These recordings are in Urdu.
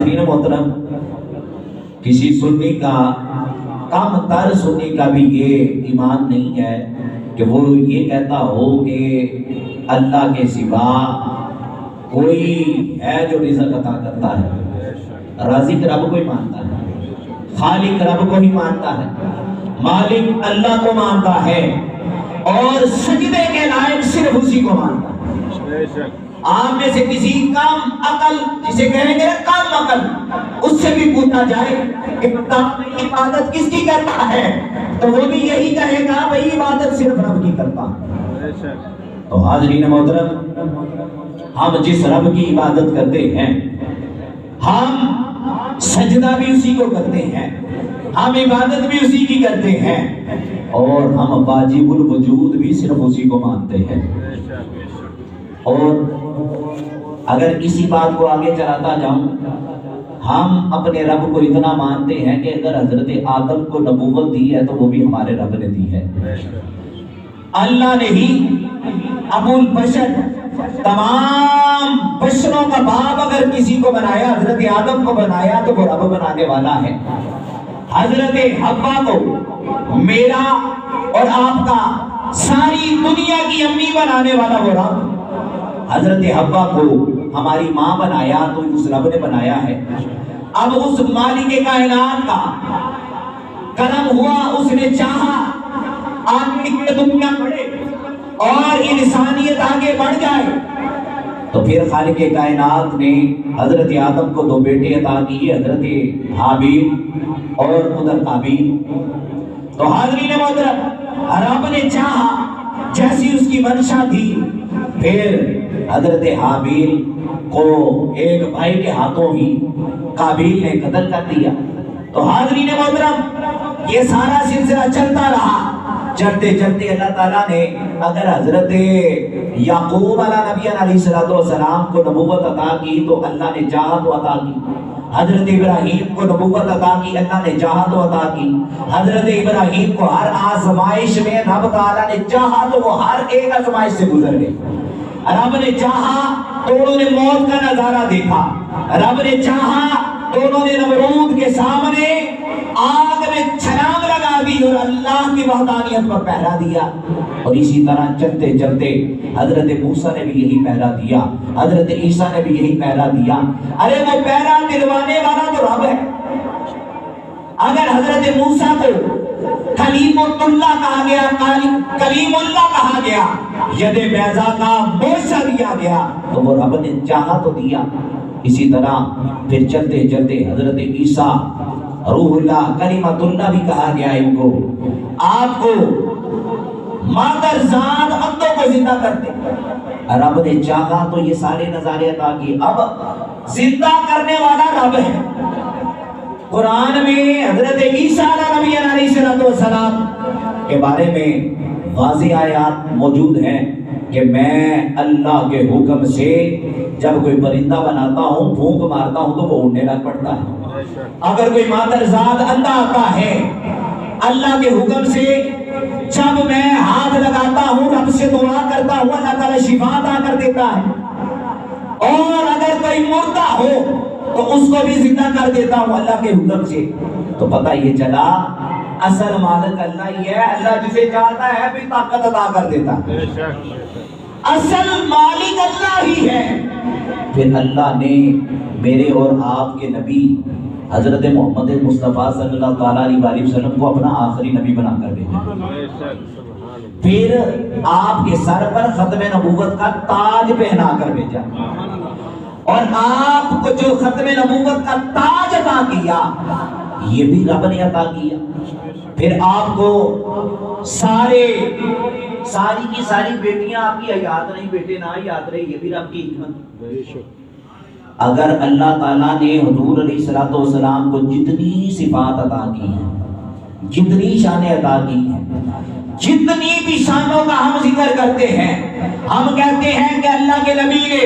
محترم کسی سنی کا کم تر سنی کا بھی یہ ایمان نہیں ہے کہ وہ یہ کہتا ہو کہ اللہ کے سوا کوئی ہے جو رزق عطا کرتا ہے۔ رازق رب کو ہی مانتا ہے، خالق رب کو ہی مانتا ہے، مالک اللہ کو مانتا ہے اور سجدے کے لائق صرف اسی کو مانتا ہے۔ آپ میں سے کسی کم عقل، جسے کہیں گے کم عقل، اس سے بھی پوچھا جائے کہ عبادت کس کی کرتا ہے تو وہ بھی یہی کہے گا بھئی عبادت صرف رب کی کرتا ہے۔ تو حاضرین محترم، ہم جس رب کی عبادت کرتے ہیں ہم سجدہ بھی اسی کو کرتے ہیں، ہم عبادت بھی اسی کی کرتے ہیں اور ہم واجب الوجود بھی صرف اسی کو مانتے ہیں۔ اور اگر کسی بات کو آگے چلاتا جاؤں، ہم اپنے رب کو اتنا مانتے ہیں کہ اگر حضرت آدم کو نبوت دی ہے تو وہ بھی ہمارے رب نے دی ہے۔ اللہ نے ہی ابو البشر، تمام بشروں کا باپ اگر کسی کو بنایا، حضرت آدم کو بنایا تو وہ رب بنانے والا ہے۔ حضرت حوا کو میرا اور آپ کا ساری دنیا کی امی بنانے والا وہ رب، حضرت حوا کو ہماری ماں بنایا تو اس رب نے بنایا ہے۔ اب اس مالک کائنات کا کرم ہوا، اس نے چاہا آدمی کی دنیا بڑھے اور انسانیت آگے بڑھ جائے تو پھر خالق کائنات نے حضرت آدم کو دو بیٹے عطا کیے، حضرت حابیل اور ادھر قابیل۔ تو حاضرین محترم، رب نے چاہا جیسی اس کی منشا تھی، پھر حضرت حابیل کو ایک بھائی کے ہاتھوں ہی قابیل نے قتل کر دیا۔ تو حاضرین محترم، یہ سارا سلسلہ چلتا رہا، چلتے چلتے اللہ تعالیٰ نے اگر حضرت یعقوب علیہ السلام کو نبوت عطا کی تو اللہ نے چاہا تو عطا کی، حضرت ابراہیم کو نبوت عطا کی اللہ نے چاہا تو عطا کی، حضرت ابراہیم کو ہر آزمائش میں رب تعالیٰ نے چاہا تو وہ ہر ایک آزمائش سے گزر گئے۔ رب نے چاہا تو انہوں نے موت کا نظارہ دیکھا، رب نے چاہا تو انہوں نے نمرود کے سامنے آگ میں چھلانگ لگا دی اور اللہ کی وحدانیت پر پہرا دیا۔ اور اسی طرح چلتے چلتے حضرت موسیٰ نے بھی یہی پہرا دیا، حضرت عیسیٰ نے بھی یہی پہرا دیا۔ ارے وہ پہرا دلوانے والا تو رب ہے۔ اگر حضرت موسیٰ کو کلیم اللہ کہا گیا، کلیم اللہ کہا گیا، ید بیضا کا موجزہ دیا گیا تو وہ رب نے چاہا تو دیا۔ اسی طرح پھر چلتے چلتے حضرت عیسیٰ روح اللہ، کلمۃ اللہ بھی کہا گیا ان کو، آپ کو مادر ذات اندوں کو زندہ کرتے۔ رب نے چاہا تو یہ سارے نظارے عطا کیے۔ اب زندہ کرنے والا رب ہے۔ قرآن میں حضرت عیسیٰ علیہ السلام کے بارے میں واضح آیات موجود ہیں کہ میں اللہ کے حکم سے جب کوئی پرندہ بناتا ہوں، پھونک مارتا ہوں تو وہ اڑنے لگ پڑتا ہے۔ اگر کوئی مادر ذات اندھا آتا ہے، اللہ کے حکم سے جب میں ہاتھ لگاتا ہوں، رب سے دعا کرتا ہوں، اللہ تعالیٰ شفا عطا کر دیتا ہے۔ اور اگر کوئی مردہ ہو تو اس کو بھی زندہ کر دیتا ہوں اللہ کے حکم سے۔ تو پتہ یہ چلا اصل مالک اللہ ہی ہے، اللہ جسے چاہتا ہے بھی طاقت عطا کر دیتا ہے۔ اصل مالک اللہ ہی ہے۔ پھر اللہ نے میرے اور آپ کے نبی حضرت محمد مصطفیٰ صلی اللہ تعالیٰ علیہ وسلم کو اپنا آخری نبی بنا کر بھیجا، پھر آپ کے سر پر ختم نبوت کا تاج پہنا کر بھیجا، اور آپ کو جو ختم نبوت کا تاج عطا کیا یہ بھی رب نے عطا کیا۔ پھر آپ کو ساری کی ساری بیٹیاں آپ کی حیات رہی، بیٹے نہ حیات رہے، یہ بھی رب کی حکمت۔ اگر اللہ تعالیٰ نے حضور علیہ السلام کو جتنی صفات عطا کی ہیں، جتنی شانیں عطا کی ہیں، جتنی بھی شانوں کا ہم ذکر کرتے ہیں، ہم کہتے ہیں کہ اللہ کے نبی نے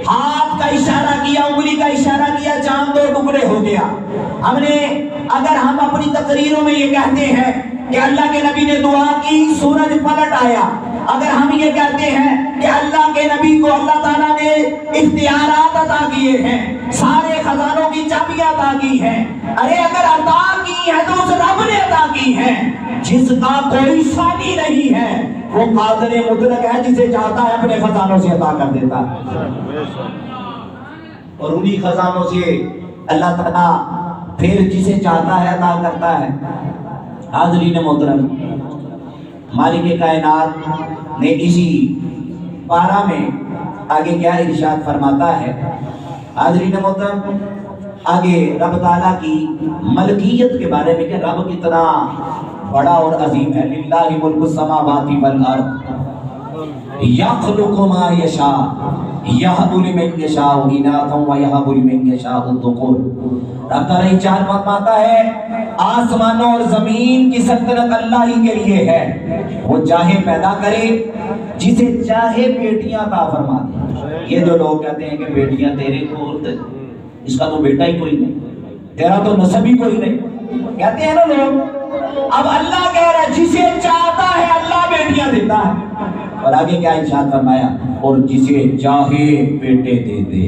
ہاتھ کا اشارہ کیا، انگلی کا اشارہ کیا، چاند دو ٹکڑے ہو گیا۔ اگر ہم اپنی تقریروں میں یہ کہتے ہیں کہ اللہ کے نبی نے دعا کی، سورج پلٹ آیا، اگر ہم یہ کہتے ہیں کہ اللہ کے نبی کو اللہ تعالیٰ نے اختیارات عطا کیے ہیں، سارے خزانوں کی چابیاں عطا کی ہیں. ارے اگر عطا کی ہے تو اس رب نے عطا کی ہے جس کا کوئی ثانی نہیں ہے. وہ قادر مطلق ہے، جسے چاہتا ہے اپنے خزانوں سے عطا کر دیتا ہے، اور انہی خزانوں سے اللہ تعالیٰ پھر جسے چاہتا ہے عطا کرتا ہے. حاضرین محترم، مالک کائنات نے اسی پارہ میں آگے کیا ارشاد فرماتا ہے؟ حاضرین محترم، آگے رب تعالیٰ کی ملکیت کے بارے میں کہ رب کتنا بڑا اور عظیم ہے. للہ ملک السماوات والارض یخلق ما یشاء یہب لمن یشاء اناثا ویہب لمن یشاء الذکور. رب تعالیٰ ارشاد فرماتا ہے آسمانوں اور زمین کی سلطنت اللہ ہی کے لیے ہے، وہ چاہے پیدا کرے، جسے چاہے بیٹیاں عطا فرما دے. یہ جو لوگ کہتے ہیں کہ بیٹیاں تیرے کو، اس کا تو بیٹا ہی کوئی نہیں، تیرا تو نسب ہی کوئی نہیں، کہتے ہیں نا لوگ. اب اللہ کہہ رہا ہے جسے چاہتا ہے اللہ بیٹیاں دیتا ہے. اور آگے کیا ارشاد فرمایا؟ اور جسے چاہے بیٹے دے دے،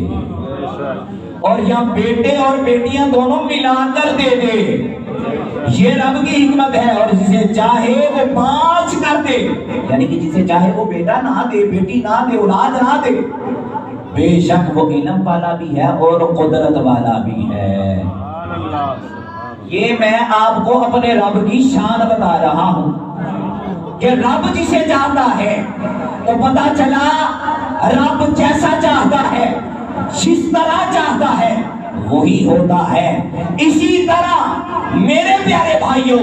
اور یا بیٹے اور بیٹیاں دونوں ملا کر دے دے. یہ رب کی حکمت ہے. اور جسے چاہے وہ 5 کر دے، یعنی کہ جسے چاہے وہ بیٹا نہ دے، بیٹی نہ دے، اولاد نہ دے. بے شک وہ علم والا بھی ہے اور قدرت والا بھی ہے. یہ میں آپ کو اپنے رب کی شان بتا رہا ہوں کہ رب جسے چاہتا ہے، تو پتا چلا رب جیسا چاہتا ہے، جس طرح چاہتا ہے وہی ہوتا ہے. اسی طرح میرے پیارے بھائیوں،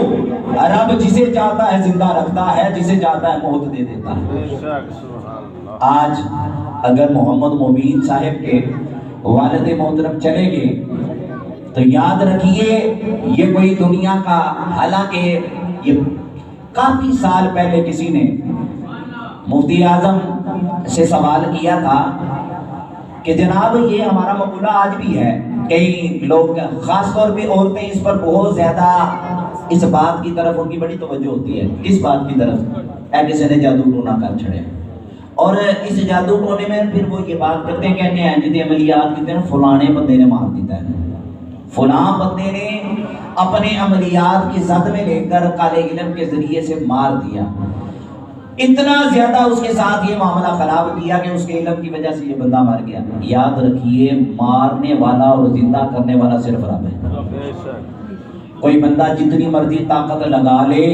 رب جسے چاہتا ہے زندہ رکھتا ہے، جسے چاہتا ہے موت دے دیتا ہے. آج اگر محمد مبین صاحب کے والد محترم چلے گئے تو یاد رکھیے یہ کوئی دنیا کا، حالانکہ یہ کافی سال پہلے کسی نے مفتی اعظم سے سوال کیا تھا کہ جناب یہ ہمارا مقولہ آج بھی ہے، کئی لوگ خاص طور پہ عورتیں اس پر بہت زیادہ اس بات کی طرف ان کی بڑی توجہ ہوتی ہے. کس بات کی طرف؟ اے کسی نے جادو ٹونا کر چھڑے، اور اس جادو ٹونے میں پھر وہ یہ بات کرتے ہیں کہ جتنے عملیات کہتے ہیں فلانے بندے نے مار دیتا ہے، فلاں بندے نے اپنے عملیات کی زد میں لے کر کالے علم کے ذریعے سے مار دیا. اتنا زیادہ اس کے ساتھ یہ معاملہ خراب کیا کہ اس کے علم کی وجہ سے یہ بندہ مر گیا. یاد رکھیے مارنے والا اور زندہ کرنے والا صرف رب ہے. کوئی بندہ جتنی مرضی طاقت لگا لے،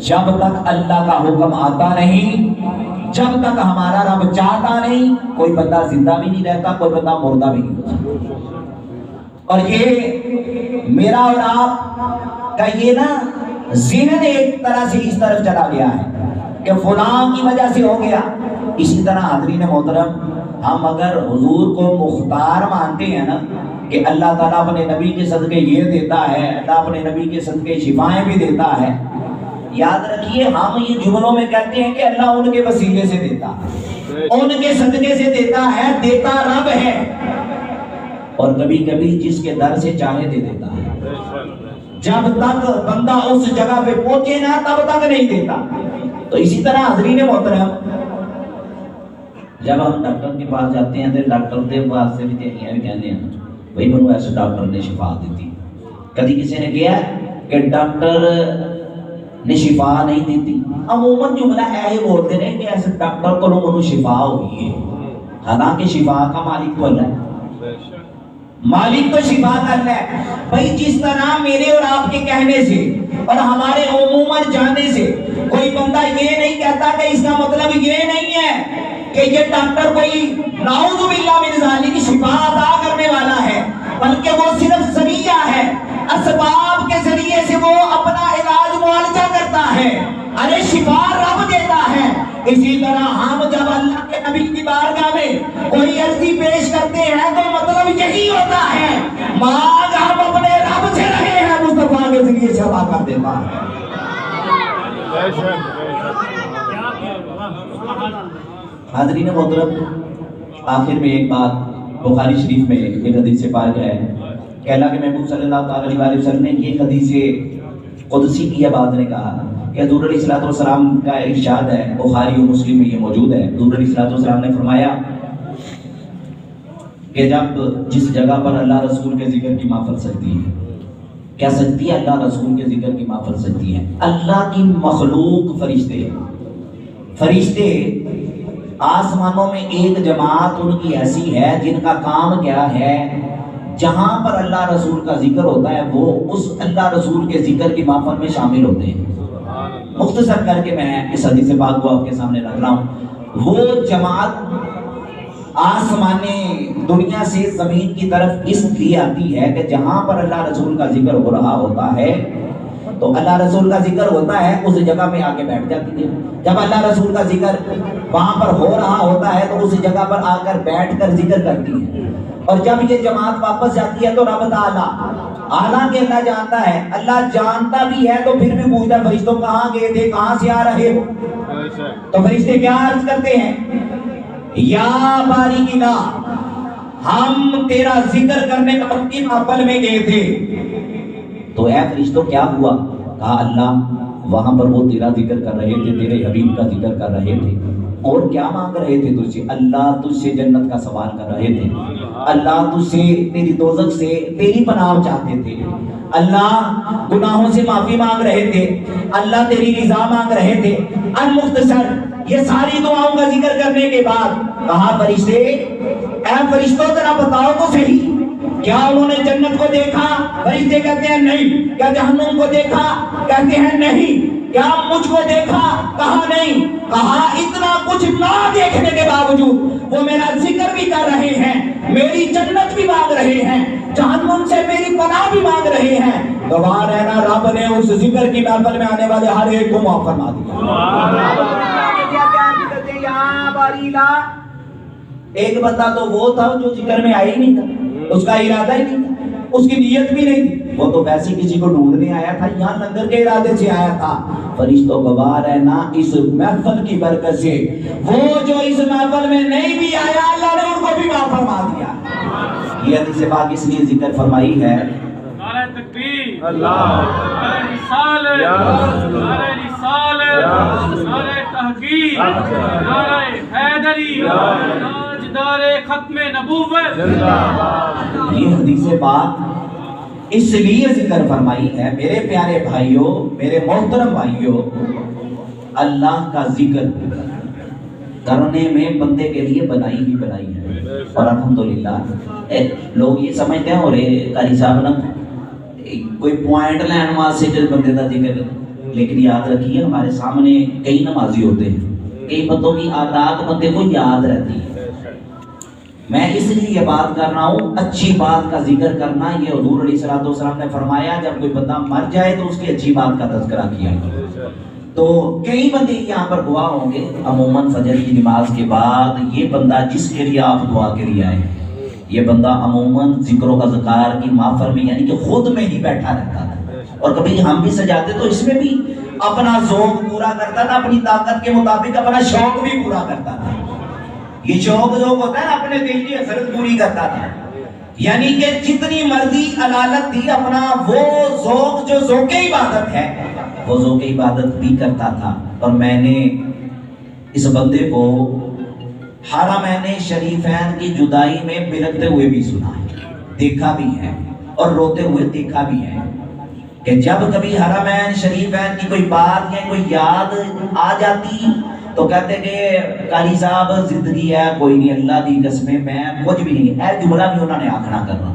جب تک اللہ کا حکم آتا نہیں، جب تک ہمارا رب چاہتا نہیں، کوئی بندہ زندہ بھی نہیں رہتا، کوئی بندہ مردہ بھی نہیں ہوتا. اور یہ میرا اور آپ کا یہ نا ذہن ایک طرح سے اس طرف چلا گیا ہے کہ فلاں کی وجہ سے ہو گیا. اسی طرح حاضرین محترم، ہم اگر حضور کو مختار مانتے ہیں نا کہ اللہ تعالیٰ اپنے نبی کے صدقے یہ دیتا ہے، اللہ اپنے نبی کے صدقے شفائیں بھی دیتا ہے، یاد رکھیے ہم یہ جملوں میں کہتے ہیں کہ اللہ ان کے وسیلے سے دیتا ہے، ان کے صدقے سے دیتا ہے، دیتا رب ہے. اور کبھی کبھی جس کے در سے چاہے دے دیتا ہے، جب تک بندہ اس جگہ پہ پہنچے نا تب تک نہیں دیتا. تو اسی طرح حاضرین محترم، جب ہم ڈاکٹر کے پاس جاتے ہیں تو ڈاکٹر کے پاس سے بھی کہتے ہیں بھائی منو ایسے ڈاکٹر نے شفا دیتی. کبھی کسی نے کہا کہ ڈاکٹر نے شفا نہیں دیتی. عموماً جملہ ایسے بولتے ہیں کہ ایسے ڈاکٹر کو منو شفا ہوئی ہے، حالانکہ شفا کا مالک تو اللہ ہے، مالک تو شفا کرنا ہے. بھائی جس طرح میرے اور آپ کے کہنے سے اور ہمارے عموماً جانے سے کوئی بندہ یہ نہیں کہتا کہ اس کا مطلب یہ نہیں ہے کہ یہ ڈاکٹر کوئی نعوذ باللہ من ذالک شفا عطا کرنے والا ہے، بلکہ وہ صرف ذریعہ ہے، اسباب کے ذریعے سے وہ اپنا علاج معالجہ کرتا ہے. ارے شفا رب دیتا ہے. اسی طرح ہم جب اللہ کے نبی کی بارگاہ میں کوئی عرضی پیش کرتے ہیں تو مطلب یہی ہوتا ہے مانگ ہم اپنے رب سے رہے ہیں، مصطفیٰ کے ذریعے سے عطا کر دیتا ہے. حاضرین محترم، آخر میں ایک بات بخاری شریف میں ایک حدیث سے پایا گیا ہے کہ اللہ کے محبوب صلی اللہ تعالی علیہ وسلم نے یہ حدیث قدسی کی بات نے کہا کہ حضور علیہ الصلوۃ والسلام کا ارشاد ہے، بخاری و مسلم میں یہ موجود ہے. حضور علیہ الصلوۃ والسلام نے فرمایا کہ جب جس جگہ پر اللہ رسول کے ذکر کی محفل سجتی ہے، کیا سجتی ہے؟ اللہ رسول کے ذکر کی محفل سجتی ہے۔ اللہ کی مخلوق فرشتے آسمانوں میں ایک جماعت ان کی ایسی ہے جن کا کام کیا ہے، جہاں پر اللہ رسول کا ذکر ہوتا ہے وہ اس اللہ رسول کے ذکر کی محفل میں شامل ہوتے ہیں۔ مختصر کر کے میں اس حدیث پاک کو آپ کے سامنے رکھ رہا ہوں۔ وہ جماعت آسمانے دنیا سے زمین کی طرف اس لیے آتی ہے کہ جہاں پر اللہ رسول کا ذکر ہو رہا ہوتا ہے تو اللہ رسول کا ذکر ہوتا ہے، اس جگہ پہ آ کے بیٹھ جاتی ہے۔ جب اللہ رسول کا ذکر وہاں پر ہو رہا ہوتا ہے تو اس جگہ پر آ کر بیٹھ کر ذکر کرتی ہے، اور جب یہ جماعت واپس جاتی ہے تو رب تعالیٰ، حالانکہ اللہ جانتا ہے، اللہ جانتا بھی ہے تو پھر بھی پوچھتا ہے فرشتوں کہاں گئے تھے، کہاں سے آ رہے ہو؟ تو فرشتے کیا عرض کرتے ہیں؟ یا باری کی لا، ہم تیرا ذکر کرنے رب کی محفل میں گئے تھے۔ تو اے فرشتوں کیا ہوا؟ کہا اللہ وہاں پر وہ تیرا ذکر کر رہے تھے، تیرے حبیب کا ذکر کر رہے تھے، اور کیا مانگ رہے تھے تجھ سے؟ اللہ تجھ سے جنت کا سوال کر رہے تھے، اللہ تجھ سے تیری دوزخ سے تیری پناہ چاہتے تھے، اللہ گناہوں سے معافی مانگ رہے تھے، اللہ تیری رضا مانگ رہے تھے۔ المختصر یہ ساری دعاؤں کا ذکر کرنے کے بعد کہا فرشتے، اے فرشتوں ذرا بتاؤ تو صحیح، کیا انہوں نے جنت کو دیکھا؟ فرشتے کہتے ہیں نہیں۔ کیا جہنم کو دیکھا؟ کہتے ہیں نہیں۔ کیا مجھ کو دیکھا؟ کہا نہیں۔ کہا اتنا کچھ نہ دیکھنے کے باوجود وہ میرا ذکر بھی کر رہے ہیں، میری جنت بھی مانگ رہے ہیں، جہنم سے میری پناہ بھی مانگ رہے ہیں۔ گواہ رہنا رب نے اس ذکر کی محفل میں آنے والے ہر ایک کو معاف فرما دیا۔ ایک بندہ تو وہ تھا جو ذکر میں آیا ہی نہیں تھا، اس کا ارادہ ہی نہیں تھا، اس کی نیت بھی نہیں تھی، وہ تو ویسے کسی کو ڈھونڈنے آیا تھا، یہاں لنگر کے ارادے سے آیا تھا۔ فرشتوں گواہ رہنا اس محفل کی برکت سے وہ جو اس محفل میں نہیں بھی آیا اللہ نے ان کو بھی معاف فرما دیا۔ یہ حدیث پاک اس لیے ذکر فرمائی ہے، نعرہ تکبیر، نعرہ رسالت، نعرہ رسالت، نعرہ تحقیق، نعرہ حیدری، تاجدار ختم نبوت۔ یہ حدیث پاک اس لیے ذکر فرمائی ہے میرے پیارے بھائیوں، میرے محترم بھائیوں، اللہ کا ذکر کرنے میں بندے کے لیے بنائی ہی بنائی ہے۔ اور الحمدللہ لوگ یہ سمجھتے ہیں اور قاری صاحب نا کوئی پوائنٹ لین واسطے جس بندے کا ذکر، لیکن یاد رکھیے ہمارے سامنے کئی نمازی ہوتے ہیں، کئی بندوں کی عادات بندے کو یاد رہتی ہے۔ میں اس لیے یہ بات کر رہا ہوں، اچھی بات کا ذکر کرنا، یہ حضور علیہ السلام نے فرمایا جب کوئی بندہ مر جائے تو اس کی اچھی بات کا تذکرہ کیا۔ تو کئی بندے یہاں پر دعا ہوں گے، عموماً فجر کی نماز کے بعد یہ بندہ جس کے لیے آپ دعا کے لیے آئے، یہ بندہ عموماً ذکر و اذکار کی محفل میں یعنی کہ خود میں ہی بیٹھا رہتا تھا، اور کبھی ہم بھی سجاتے تو اس میں بھی اپنا ذوق پورا کرتا تھا، اپنی طاقت کے مطابق اپنا شوق بھی پورا کرتا تھا۔ یہ شوق ہوتا ہے نا، اپنے دل کی حسرت پوری کرتا تھا، یعنی کہ جتنی مرضی علالت تھی اپنا وہ ذوق جو ذوق عبادت ہے وہ ذوق عبادت بھی کرتا تھا۔ اور میں نے اس بندے کو حرمین شریفین کی جدائی میں بلکتے ہوئے بھی سنا ہے، دیکھا بھی ہے، اور روتے ہوئے دیکھا بھی ہے کہ جب کبھی حرمین شریفین کی کوئی بات یا کوئی یاد آ جاتی تو کہتے کہ قاری صاحب زندگی ہے کوئی نہیں، اللہ دی قسمیں میں کچھ بھی نہیں، اے جملہ بھی انہوں نے آکھنا کرنا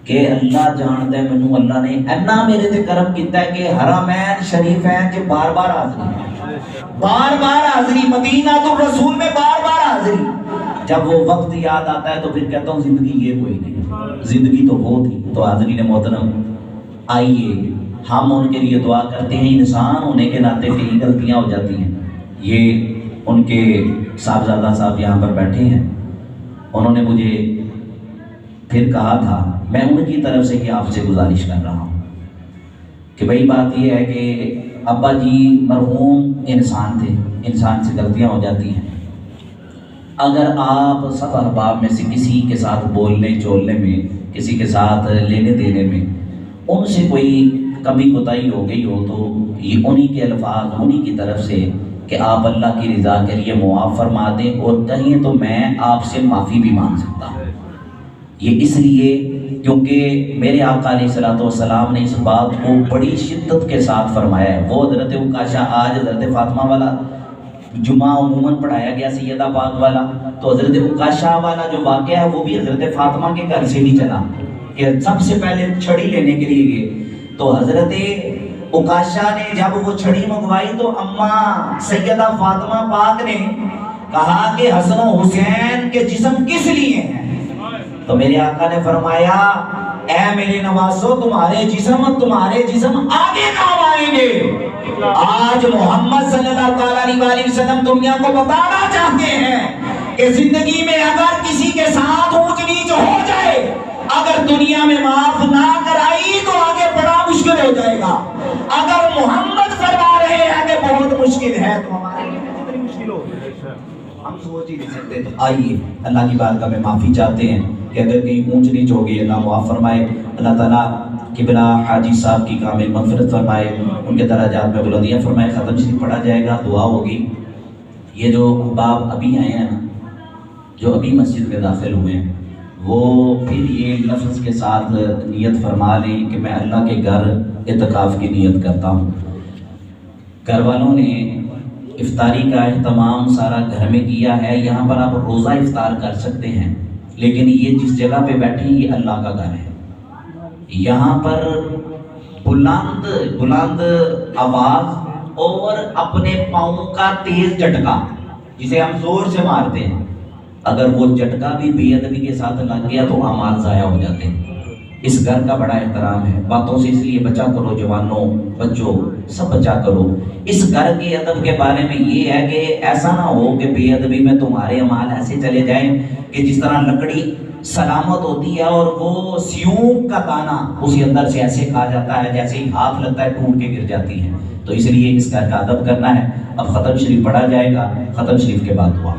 کہ اللہ جانتا ہے مینوں، اللہ نے اینا میرے تے کرم کیتا ہے کہ حرمین شریفین چ بار بار حاضری، مدینہ تو رسول میں بار بار حاضری۔ جب وہ وقت یاد آتا ہے تو پھر کہتا ہوں زندگی یہ کوئی نہیں، زندگی تو وہ تھی۔ تو حاضرین محترم، آئیے ہم ان کے لیے دعا کرتے ہیں، انسان ہونے کے ناطے کئی غلطیاں ہو جاتی ہیں۔ یہ ان کے صاحبزادہ صاحب یہاں پر بیٹھے ہیں، انہوں نے مجھے پھر کہا تھا، میں ان کی طرف سے کہ آپ سے گزارش کر رہا ہوں کہ بھئی بات یہ ہے کہ ابا جی مرحوم انسان تھے، انسان سے غلطیاں ہو جاتی ہیں۔ اگر آپ سب احباب میں سے کسی کے ساتھ بولنے چولنے میں، کسی کے ساتھ لینے دینے میں ان سے کوئی کمی کوتاہی ہو گئی ہو تو یہ انہی کے الفاظ، انہی کی طرف سے کہ آپ اللہ کی رضا کے لیے معاف فرما دیں، اور کہیں تو میں آپ سے معافی بھی مانگ سکتا ہوں۔ یہ اس لیے کیونکہ میرے آقا علیہ الصلوۃ والسلام نے اس بات کو بڑی شدت کے ساتھ فرمایا ہے۔ وہ حضرت عکاشہ، آج حضرت فاطمہ والا جمعہ عموماً پڑھایا گیا سیدہ پاک والا، تو حضرت عکاشہ والا جو واقعہ ہے وہ بھی حضرت فاطمہ کے گھر سے ہی چلا کہ سب سے پہلے چھڑی لینے کے لیے گئے، تو حضرت عکاشہ نے جب وہ چھڑی منگوائی تو اماں سیدہ فاطمہ پاک نے کہا کہ حسن و حسین کے جسم کس لیے ہیں؟ تو میرے آقا نے فرمایا اے میرے نوازو، تمہارے جسم آگے کام آئیں گے۔ آج محمد صلی اللہ علیہ وسلم دنیا کو بتانا چاہتے ہیں کہ زندگی میں اگر کسی کے ساتھ اونچ نیچ ہو جائے، اگر دنیا میں معاف نہ کرائی تو آگے بڑا مشکل ہو جائے گا۔ اگر محمد فرما رہے ہیں کہ بہت مشکل ہے تو ہمارے لیے کتنی مشکل ہو، ہم سوچ ہی نہیں سکتے۔ تو آئیے اللہ کی بارگاہ میں معافی چاہتے ہیں کہ اگر کہیں اونچ نیچ ہو گئی، اللہ معاف فرمائے۔ اللہ تعالیٰ قبلہ حاجی صاحب کی کامل مغفرت فرمائے، ان کے درجات میں بلندیاں فرمائے۔ ختم شریف پڑھا جائے گا، دعا ہوگی۔ یہ جو احباب ابھی آئے ہیں نا، جو ابھی مسجد میں داخل ہوئے ہیں، وہ پھر یہ لفظ کے ساتھ نیت فرما لیں کہ میں اللہ کے گھر اعتکاف کی نیت کرتا ہوں۔ گھر والوں نے افطاری کا اہتمام سارا گھر میں کیا ہے، یہاں پر آپ روزہ افطار کر سکتے ہیں، لیکن یہ جس جگہ پہ بیٹھے ہیں یہ اللہ کا گھر ہے۔ یہاں پر بلند آواز اور اپنے پاؤں کا تیز جھٹکا جسے ہم زور سے مارتے ہیں، اگر وہ جھٹکا بھی بے ادبی کے ساتھ لگ گیا تو اعمال ضائع ہو جاتے ہیں۔ اس گھر کا بڑا احترام ہے، باتوں سے اس لیے بچا کرو، جوانوں بچوں سب بچا کرو۔ اس گھر کے ادب کے بارے میں یہ ہے کہ ایسا نہ ہو کہ بے ادبی میں تمہارے اعمال ایسے چلے جائیں کہ جس طرح لکڑی سلامت ہوتی ہے اور وہ سیوں کا دانہ اسی اندر سے ایسے کھا جاتا ہے، جیسے ہی ہاتھ لگتا ہے ٹوٹ کے گر جاتی ہے۔ تو اس لیے اس گھر کا ادب کرنا ہے۔ اب ختم شریف پڑھا جائے گا، ختم شریف کے بعد دعا۔